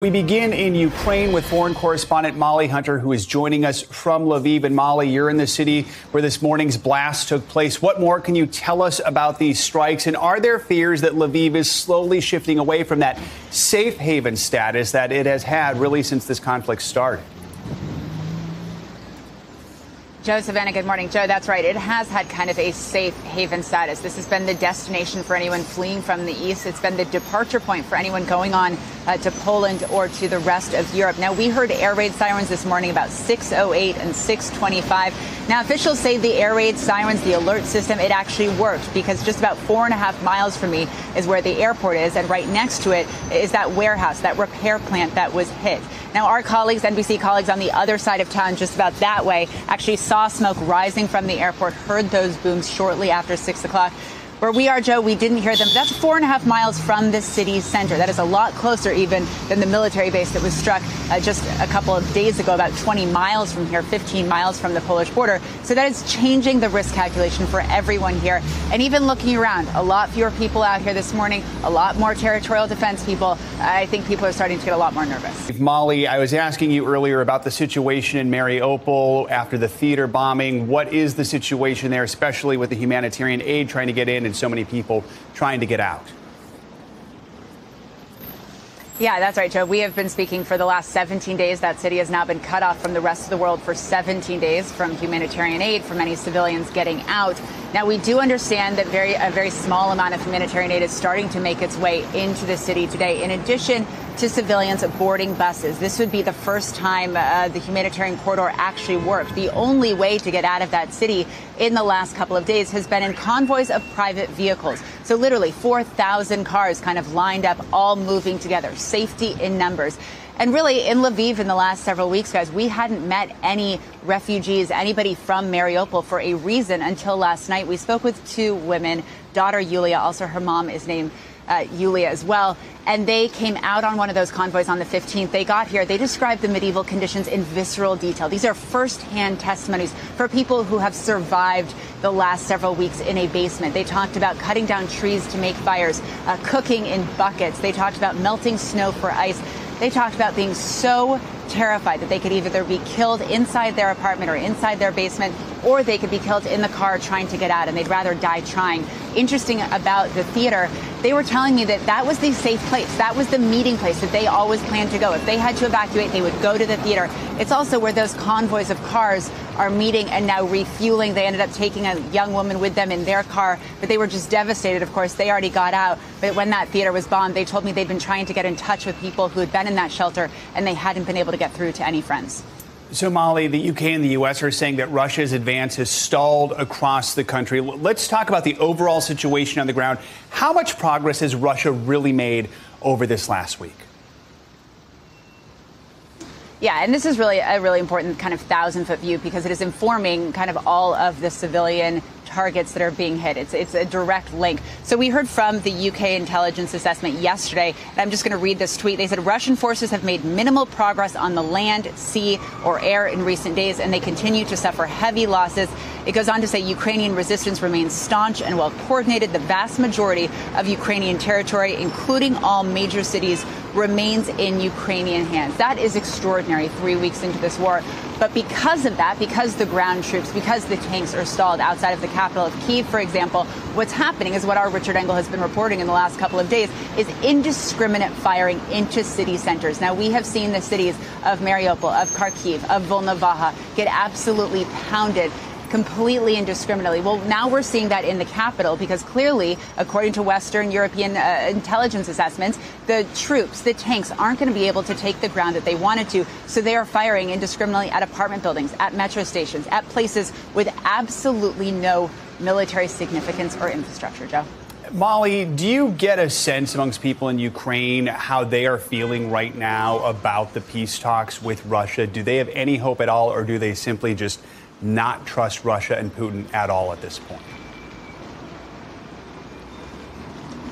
We begin in Ukraine with foreign correspondent Molly Hunter, who is joining us from Lviv. And Molly, you're in the city where this morning's blast took place. What more can you tell us about these strikes? And are there fears that Lviv is slowly shifting away from that safe haven status that it has had really since this conflict started? Joe, Savannah, good morning. Joe, that's right. It has had kind of a safe haven status. This has been the destination for anyone fleeing from the east. It's been the departure point for anyone going on to Poland or to the rest of Europe. Now, we heard air raid sirens this morning about 6:08 and 6:25. Now, officials say the air raid sirens, the alert system, it actually worked because just about 4.5 miles from me is where the airport is. And right next to it is that warehouse, that repair plant that was hit. Now, our colleagues, NBC colleagues on the other side of town, just about that way, actually saw smoke rising from the airport, heard those booms shortly after 6 o'clock. Where we are, Joe, we didn't hear them. That's 4.5 miles from the city's center. That is a lot closer even than the military base that was struck just a couple of days ago, about 20 miles from here, 15 miles from the Polish border. So that is changing the risk calculation for everyone here. And even looking around, a lot fewer people out here this morning, a lot more territorial defense people. I think people are starting to get a lot more nervous. Molly, I was asking you earlier about the situation in Mariupol after the theater bombing. What is the situation there, especially with the humanitarian aid trying to get in and so many people trying to get out? Yeah, that's right, Joe. We have been speaking for the last 17 days. That city has now been cut off from the rest of the world for 17 days from humanitarian aid, for many civilians getting out. Now, we do understand that a very small amount of humanitarian aid is starting to make its way into the city today, in addition to civilians boarding buses. This would be the first time the humanitarian corridor actually worked. The only way to get out of that city in the last couple of days has been in convoys of private vehicles. So literally 4,000 cars kind of lined up, all moving together. Safety in numbers. And really, in Lviv in the last several weeks, guys, we hadn't met any refugees, anybody from Mariupol for a reason until last night. We spoke with two women, daughter Yulia, also her mom is named Yulia as well. And they came out on one of those convoys on the 15th. They got here. They described the medieval conditions in visceral detail. These are firsthand testimonies for people who have survived the last several weeks in a basement. They talked about cutting down trees to make fires, cooking in buckets. They talked about melting snow for ice. They talked about being so terrified that they could either be killed inside their apartment or inside their basement, or they could be killed in the car trying to get out, and they'd rather die trying. Interesting about the theater, they were telling me that that was the safe place. That was the meeting place that they always planned to go. If they had to evacuate, they would go to the theater. It's also where those convoys of cars are meeting and now refueling. They ended up taking a young woman with them in their car, but they were just devastated. Of course, they already got out. But when that theater was bombed, they told me they'd been trying to get in touch with people who had been in that shelter, and they hadn't been able to get through to any friends. So, Molly, the UK and the U.S. are saying that Russia's advance has stalled across the country. Let's talk about the overall situation on the ground. How much progress has Russia really made over this last week? Yeah, and this is really a really important kind of 1,000-foot view because it is informing kind of all of the civilian targets that are being hit. It's a direct link. So we heard from the UK intelligence assessment yesterday, and I'm just going to read this tweet. They said Russian forces have made minimal progress on the land, sea, or air in recent days, and they continue to suffer heavy losses. It goes on to say Ukrainian resistance remains staunch and well coordinated. The vast majority of Ukrainian territory, including all major cities, remains in Ukrainian hands. That is extraordinary 3 weeks into this war. But because of that, because the ground troops, because the tanks are stalled outside of the capital of Kyiv, for example, what's happening is what our Richard Engel has been reporting in the last couple of days is indiscriminate firing into city centers. Now, we have seen the cities of Mariupol, of Kharkiv, of Volnovakha get absolutely pounded completely indiscriminately. Well, now we're seeing that in the capital because clearly, according to Western European intelligence assessments, the troops, the tanks aren't going to be able to take the ground that they wanted to. So they are firing indiscriminately at apartment buildings, at metro stations, at places with absolutely no military significance or infrastructure. Joe. Molly, do you get a sense amongst people in Ukraine how they are feeling right now about the peace talks with Russia? Do they have any hope at all, or do they simply just not trust Russia and Putin at all at this point?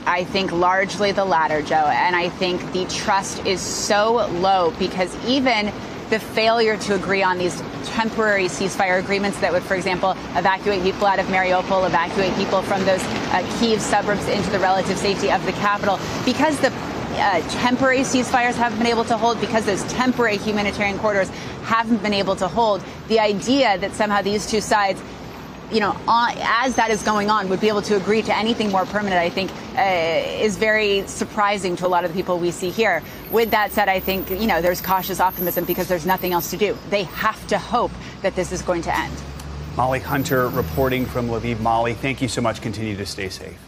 I think largely the latter, Joe. And I think the trust is so low because even the failure to agree on these temporary ceasefire agreements that would, for example, evacuate people out of Mariupol, evacuate people from those Kyiv suburbs into the relative safety of the capital, because the temporary ceasefires haven't been able to hold, because those temporary humanitarian corridors haven't been able to hold, the idea that somehow these two sides, as that is going on, would be able to agree to anything more permanent, I think, is very surprising to a lot of the people we see here. With that said, I think, there's cautious optimism because there's nothing else to do. They have to hope that this is going to end. Molly Hunter reporting from Lviv, Mali. Thank you so much. Continue to stay safe.